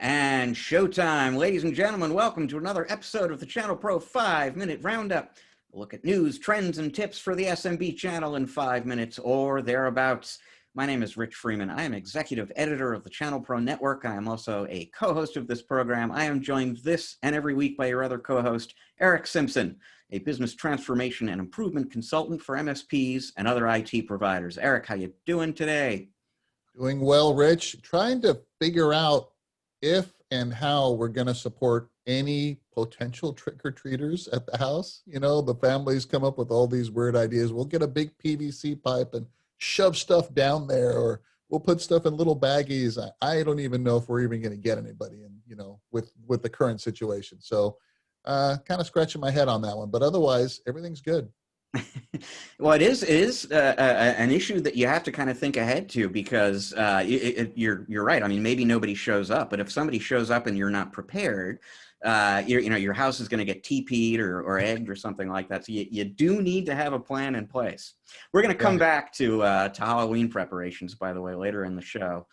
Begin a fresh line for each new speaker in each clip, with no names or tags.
And showtime, ladies and gentlemen, welcome to another episode of the ChannelPro 5-Minute Roundup. A look at news, trends, and tips for the SMB channel in 5 minutes or thereabouts. My name is Rich Freeman. I am executive editor of the ChannelPro Network. I am also a co-host of this program. I am joined this and every week by your other co-host, Eric Simpson, a business transformation and improvement consultant for MSPs and other IT providers. Eric, how you doing today?
Doing well, Rich. Trying to figure out if and how we're going to support any potential trick-or-treaters at the house. You know, the families come up with all these weird ideas. We'll get a big PVC pipe and shove stuff down there, or we'll put stuff in little baggies. I don't even know if we're even going to get anybody in, with the current situation. So kind of scratching my head on that one. But otherwise, everything's good.
Well, it is an issue that you have to kind of think ahead to, because you're right. I mean, maybe nobody shows up, but if somebody shows up and you're not prepared, your house is going to get TP'd or egged or something like that. So you do need to have a plan in place. We're going to come back to Halloween preparations, by the way, later in the show.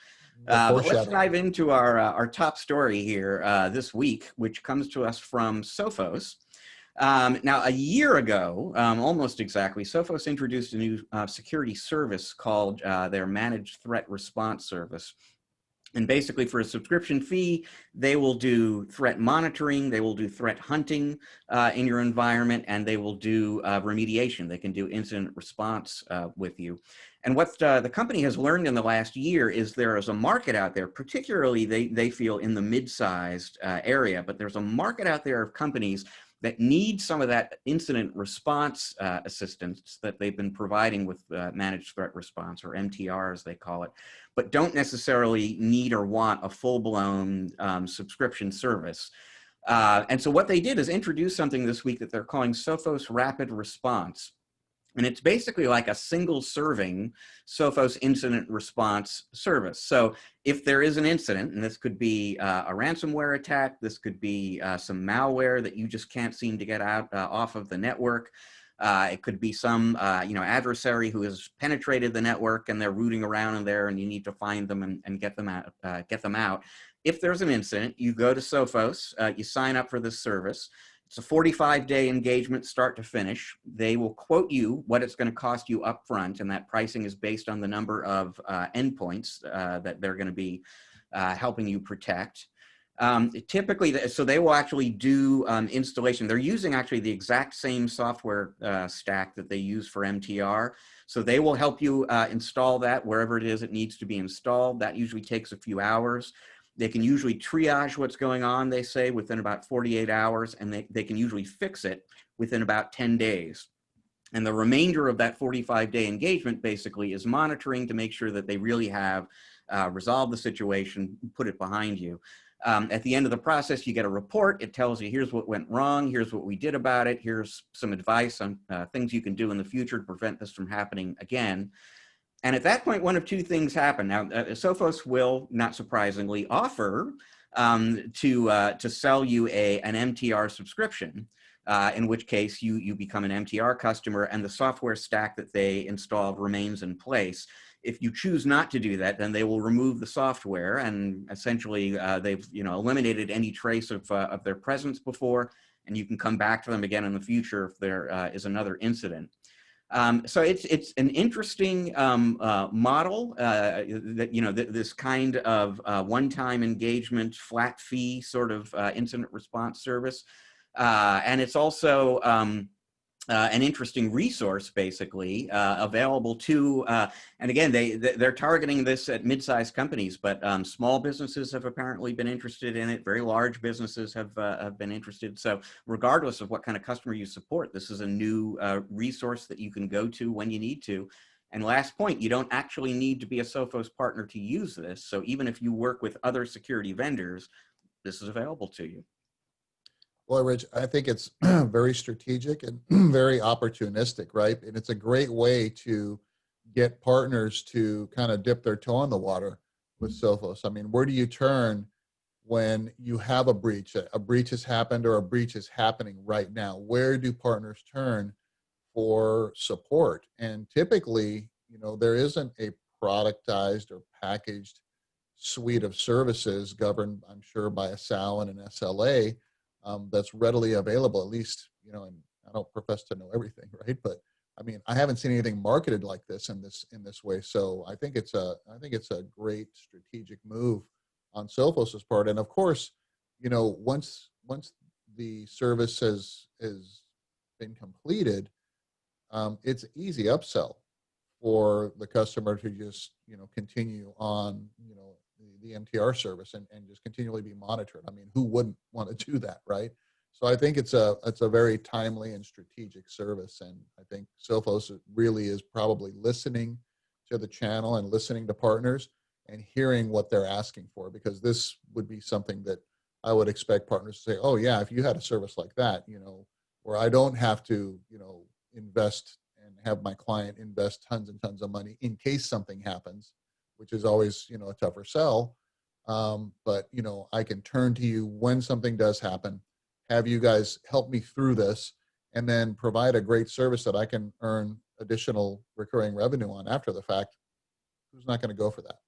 But let's dive into our top story here this week, which comes to us from Sophos. Now, a year ago, almost exactly, Sophos introduced a new security service called their Managed Threat Response Service. And basically, for a subscription fee, they will do threat monitoring, they will do threat hunting in your environment, and they will do remediation. They can do incident response with you. And what the company has learned in the last year is there is a market out there, particularly they feel in the mid-sized area, but there's a market out there of companies that need some of that incident response assistance that they've been providing with managed threat response, or MTR as they call it, but don't necessarily need or want a full-blown subscription service. And so what they did is introduce something this week that they're calling Sophos Rapid Response. And it's basically like a single serving Sophos incident response service. So if there is an incident, and this could be a ransomware attack, this could be some malware that you just can't seem to get out off of the network. It could be some adversary who has penetrated the network and they're rooting around in there, and you need to find them and get them out. If there's an incident, you go to Sophos, you sign up for this service. It's a 45-day engagement, start to finish. They will quote you what it's going to cost you up front, and that pricing is based on the number of endpoints that they're going to be helping you protect. Typically, so they will actually do installation. They're using actually the exact same software stack that they use for MTR. So they will help you install that wherever it is it needs to be installed. That usually takes a few hours. They can usually triage what's going on, they say, within about 48 hours, and they can usually fix it within about 10 days. And the remainder of that 45-day engagement basically is monitoring to make sure that they really have resolved the situation, put it behind you. At the end of the process, you get a report. It tells you, here's what went wrong, here's what we did about it, here's some advice on things you can do in the future to prevent this from happening again. And at that point, one of two things happen. Now, Sophos will, not surprisingly, offer to sell you an MTR subscription, in which case you become an MTR customer and the software stack that they installed remains in place. If you choose not to do that, then they will remove the software, and essentially they've eliminated any trace of their presence before, and you can come back to them again in the future if there is another incident. So it's an interesting model that this kind of one-time engagement, flat fee sort of incident response service, and it's also an interesting resource, basically available to. And again, they're targeting this at mid-sized companies, but small businesses have apparently been interested in it. Very large businesses have been interested. So regardless of what kind of customer you support, this is a new resource that you can go to when you need to. And last point, you don't actually need to be a Sophos partner to use this. So even if you work with other security vendors, this is available to you.
Well, Rich, I think it's very strategic and very opportunistic, right? And it's a great way to get partners to kind of dip their toe in the water with Sophos. I mean, where do you turn when you have a breach? A breach has happened or a breach is happening right now. Where do partners turn for support? And typically, there isn't a productized or packaged suite of services governed, I'm sure, by a SAL and an SLA, that's readily available, at least, and I don't profess to know everything, right? But I mean, I haven't seen anything marketed like this in this way. So I think it's a great strategic move on Sophos's part. And of course, once the service has been completed, it's easy upsell for the customer to just continue on the MTR service and just continually be monitored. I mean, who wouldn't want to do that, right? So I think it's a very timely and strategic service, and I think Sophos really is probably listening to the channel and listening to partners and hearing what they're asking for, because this would be something that I would expect partners to say, oh yeah, if you had a service like that, where I don't have to invest and have my client invest tons and tons of money in case something happens, which is always a tougher sell. But I can turn to you when something does happen, have you guys help me through this, and then provide a great service that I can earn additional recurring revenue on after the fact. Who's not going to go for that?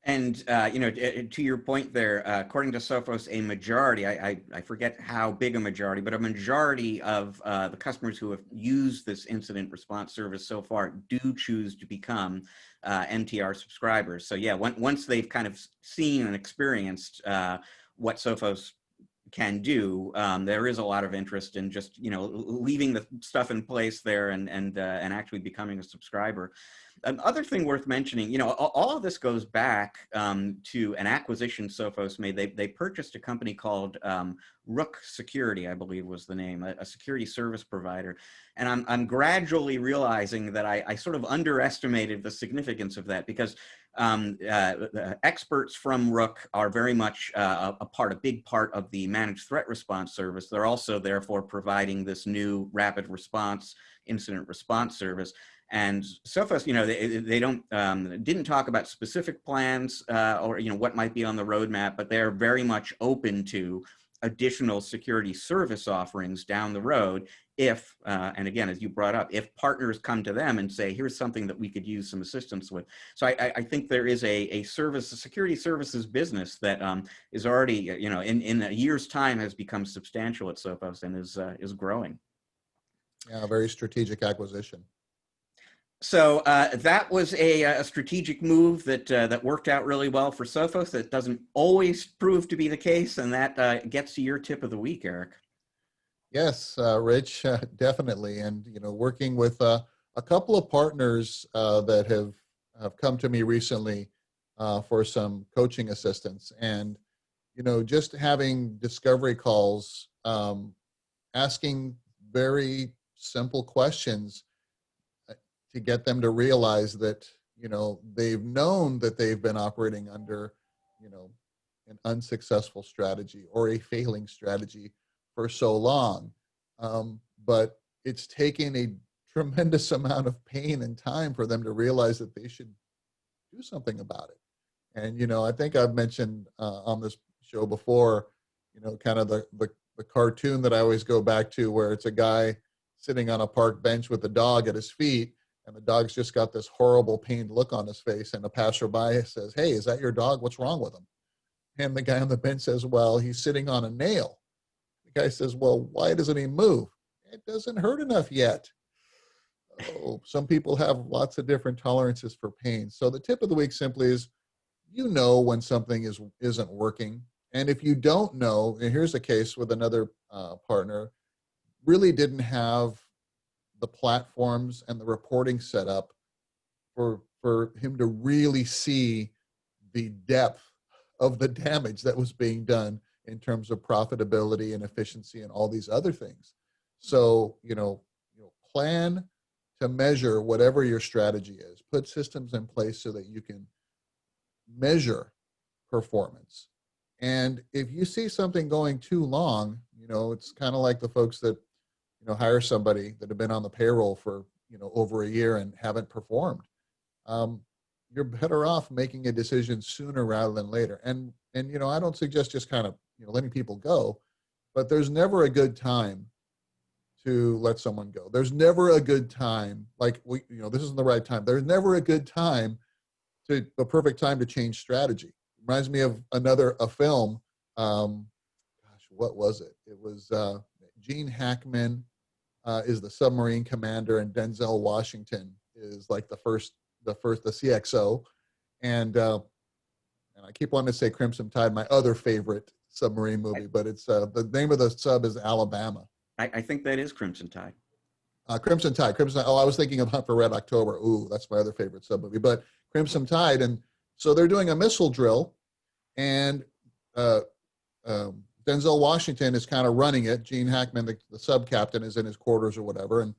And to your point there, according to Sophos, a majority, I forget how big a majority, but a majority of the customers who have used this incident response service so far do choose to become MTR subscribers. So yeah, once they've kind of seen and experienced what Sophos can do, there is a lot of interest in just leaving the stuff in place there and actually becoming a subscriber. Other thing worth mentioning, all of this goes back to an acquisition Sophos made. They purchased a company called Rook Security, I believe was the name, a security service provider. And I'm gradually realizing that I sort of underestimated the significance of that, because experts from Rook are very much a big part of the managed threat response service. They're also therefore providing this new rapid response incident response service. And Sophos, they didn't talk about specific plans or what might be on the roadmap, but they're very much open to additional security service offerings down the road if, and again, as you brought up, if partners come to them and say, here's something that we could use some assistance with. So I think there is a security services business that is already, in a year's time has become substantial at Sophos and is growing.
Yeah, a very strategic acquisition.
So that was a strategic move that worked out really well for Sophos. That doesn't always prove to be the case, and that gets to your tip of the week, Eric.
Yes, Rich, definitely. And working with a couple of partners that have come to me recently for some coaching assistance, and just having discovery calls, asking very simple questions to get them to realize that they've known that they've been operating under an unsuccessful strategy or a failing strategy for so long, but it's taken a tremendous amount of pain and time for them to realize that they should do something about it. And I think I've mentioned on this show before, kind of the cartoon that I always go back to, where it's a guy sitting on a park bench with a dog at his feet, and the dog's just got this horrible pained look on his face, and a passerby says, "Hey, is that your dog? What's wrong with him?" And the guy on the bench says, "Well, he's sitting on a nail." The guy says, "Well, why doesn't he move?" "It doesn't hurt enough yet." Oh, some people have lots of different tolerances for pain. So the tip of the week simply is, when something isn't working. And if you don't know, and here's a case with another partner, really didn't have the platforms and the reporting set up for him to really see the depth of the damage that was being done in terms of profitability and efficiency and all these other things. So, plan to measure whatever your strategy is. Put systems in place so that you can measure performance. And if you see something going too long, it's kind of like the folks that hire somebody that have been on the payroll for over a year and haven't performed. You're better off making a decision sooner rather than later. And I don't suggest just kind of letting people go, but there's never a good time to let someone go. There's never a good time, like this isn't the right time. There's never a good time the perfect time to change strategy. Reminds me of a film. Gosh, what was it? It was Gene Hackman is the submarine commander, and Denzel Washington is like the CXO, and I keep wanting to say Crimson Tide, my other favorite submarine movie, but it's the name of the sub is Alabama.
I think that is Crimson Tide.
Crimson Tide. Oh, I was thinking of Hunt for Red October. Ooh, that's my other favorite sub movie. But Crimson Tide, and so they're doing a missile drill, and Denzel Washington is kind of running it. Gene Hackman, the sub captain, is in his quarters or whatever, and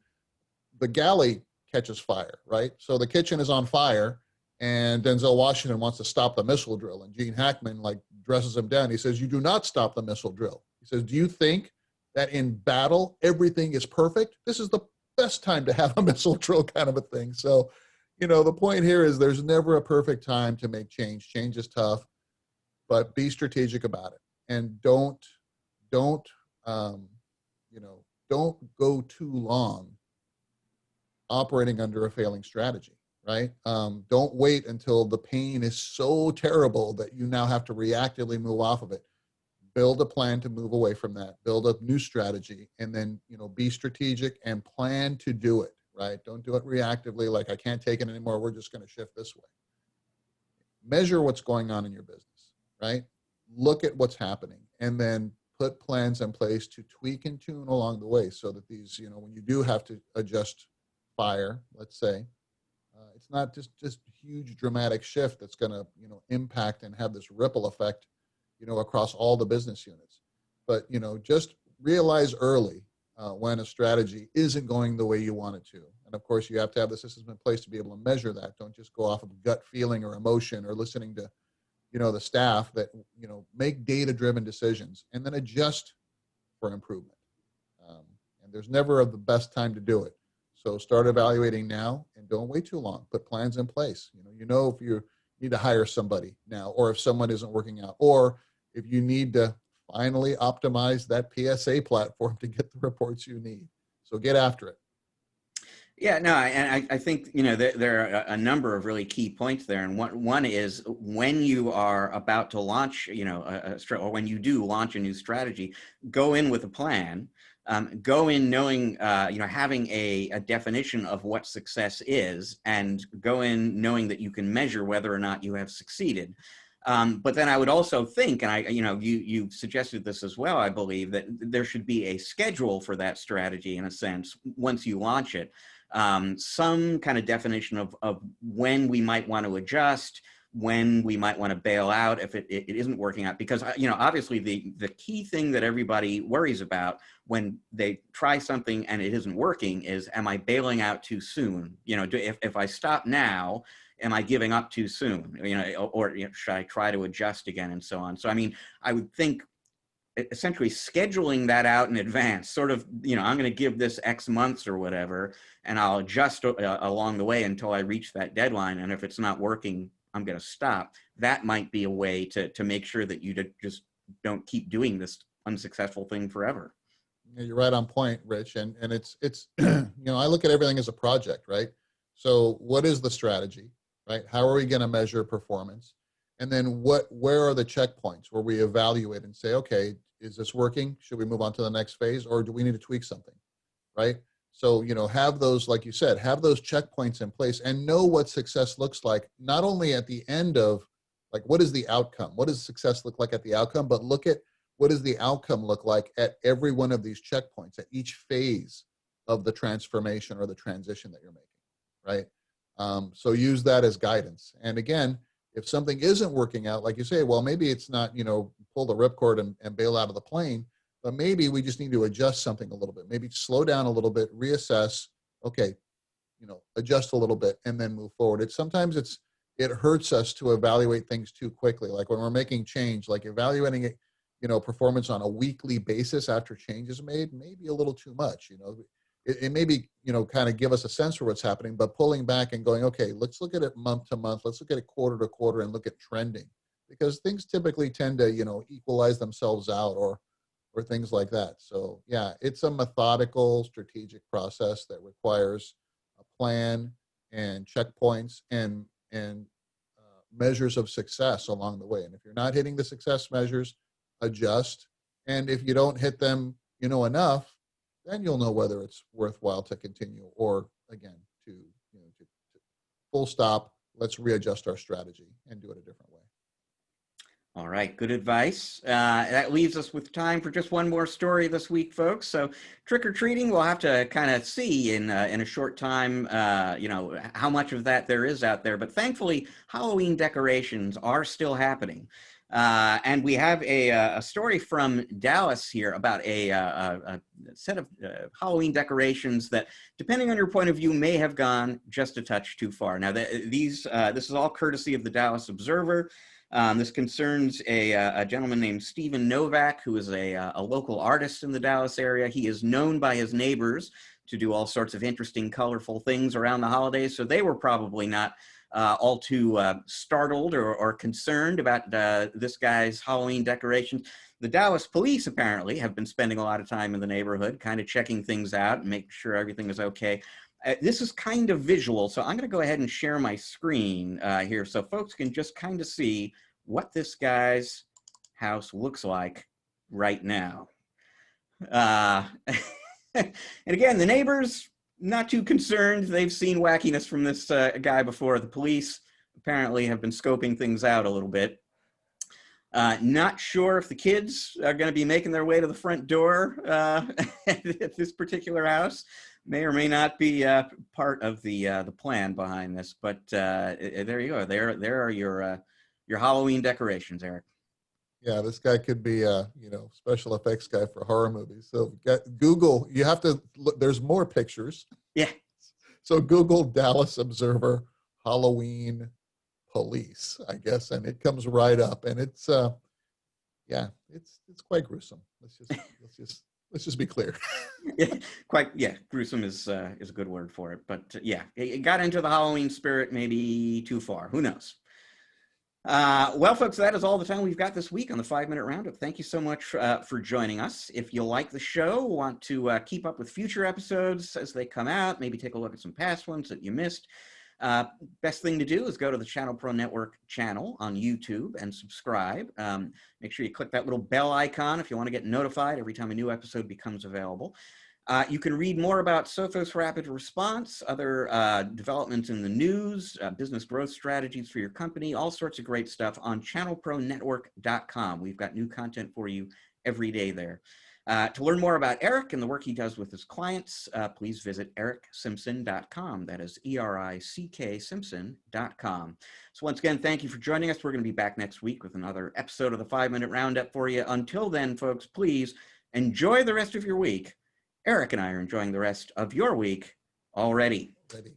the galley catches fire. Right, so the kitchen is on fire, and Denzel Washington wants to stop the missile drill, and Gene Hackman like dresses him down. He says, "You do not stop the missile drill." He says, "Do you think that in battle everything is perfect? This is the best time to have a missile drill," kind of a thing. So, the point here is there's never a perfect time to make change. Change is tough, but be strategic about it, and don't go too long operating under a failing strategy. Right? Don't wait until the pain is so terrible that you now have to reactively move off of it. Build a plan to move away from that. Build a new strategy, and then be strategic and plan to do it. Right? Don't do it reactively, like I can't take it anymore, we're just going to shift this way. Measure what's going on in your business. Right? Look at what's happening, and then put plans in place to tweak and tune along the way, so that these, when you do have to adjust fire, let's say, it's not just huge dramatic shift that's going to impact and have this ripple effect across all the business units. But just realize early when a strategy isn't going the way you want it to. And of course, you have to have the systems in place to be able to measure that. Don't just go off of gut feeling or emotion or listening to the staff. That make data-driven decisions and then adjust for improvement. And there's never the best time to do it. So start evaluating now, and don't wait too long. Put plans in place. If you need to hire somebody now, or if someone isn't working out, or if you need to finally optimize that PSA platform to get the reports you need. So get after it.
Yeah, no, and I think there are a number of really key points there, and one is when you are about to launch, or when you do launch a new strategy, go in with a plan. Go in knowing, having a definition of what success is, and go in knowing that you can measure whether or not you have succeeded. But then I would also think, and you suggested this as well, I believe, that there should be a schedule for that strategy in a sense once you launch it. Some kind of definition of when we might want to adjust, when we might want to bail out if it isn't working out. Because, obviously the key thing that everybody worries about when they try something and it isn't working is, am I bailing out too soon? If I stop now, am I giving up too soon? Or should I try to adjust again, and so on? So, I would think essentially scheduling that out in advance, sort of, I'm going to give this X months or whatever, and I'll adjust along the way until I reach that deadline. And if it's not working, I'm going to stop. That might be a way to make sure that you just don't keep doing this unsuccessful thing forever.
Yeah, you're right on point, Rich. And it's I look at everything as a project, right? So what is the strategy, right? How are we going to measure performance? And then where are the checkpoints where we evaluate and say, okay, is this working? Should we move on to the next phase, or do we need to tweak something, right? So, have those, like you said, have those checkpoints in place and know what success looks like, not only at the end of, like, what is the outcome? What does success look like at the outcome? But look at what does the outcome look like at every one of these checkpoints, at each phase of the transformation or the transition that you're making, right? So use that as guidance. And again, if something isn't working out, like you say, well, maybe it's not, pull the ripcord and bail out of the plane, but maybe we just need to adjust something a little bit, maybe slow down a little bit, reassess, okay, adjust a little bit and then move forward. It hurts us to evaluate things too quickly. Like when we're making change, like evaluating it, performance on a weekly basis after change is made, maybe a little too much, it may be, kind of give us a sense for what's happening, but pulling back and going, okay, let's look at it month to month. Let's look at it quarter to quarter and look at trending, because things typically tend to, equalize themselves out or things like that. So yeah, it's a methodical, strategic process that requires a plan and checkpoints and measures of success along the way. And if you're not hitting the success measures, adjust. And if you don't hit them, enough, then you'll know whether it's worthwhile to continue or again to full stop. Let's readjust our strategy and do it a different way.
All right, good advice. That leaves us with time for just one more story this week, folks. So trick-or-treating, we'll have to kind of see in a short time, how much of that there is out there. But thankfully, Halloween decorations are still happening. And we have a story from Dallas here about a set of Halloween decorations that, depending on your point of view, may have gone just a touch too far. Now, this is all courtesy of the Dallas Observer. This concerns a gentleman named Stephen Novak, who is a local artist in the Dallas area. He is known by his neighbors to do all sorts of interesting, colorful things around the holidays, so they were probably not all too startled or concerned about this guy's Halloween decorations. The Dallas police apparently have been spending a lot of time in the neighborhood, kind of checking things out and making sure everything is okay. This is kind of visual, so I'm going to go ahead and share my screen here so folks can just kind of see what this guy's house looks like right now. And again, the neighbors, not too concerned. They've seen wackiness from this guy before. The police apparently have been scoping things out a little bit. Not sure if the kids are going to be making their way to the front door at this particular house. May or may not be part of the plan behind this, but there you go. There are your Halloween decorations, Eric.
Yeah, this guy could be a special effects guy for horror movies. So Google, you have to look. There's more pictures.
Yeah.
So Google Dallas Observer Halloween police, I guess, and it comes right up, and it's it's quite gruesome. Let's just be clear.
Yeah, gruesome is a good word for it. But yeah, it got into the Halloween spirit maybe too far. Who knows? Well, folks, that is all the time we've got this week on the 5-Minute Roundup. Thank you so much for joining us. If you like the show, want to keep up with future episodes as they come out, maybe take a look at some past ones that you missed, best thing to do is go to the ChannelPro Network channel on YouTube and subscribe. Make sure you click that little bell icon if you want to get notified every time a new episode becomes available. You can read more about Sophos Rapid Response, other developments in the news, business growth strategies for your company, all sorts of great stuff on ChannelProNetwork.com. We've got new content for you every day there. To learn more about Eric and the work he does with his clients, please visit ErickSimpson.com. That is ERICK Simpson.com. So once again, thank you for joining us. We're going to be back next week with another episode of the 5-Minute Roundup for you. Until then, folks, please enjoy the rest of your week. Eric and I are enjoying the rest of your week already.
Ready.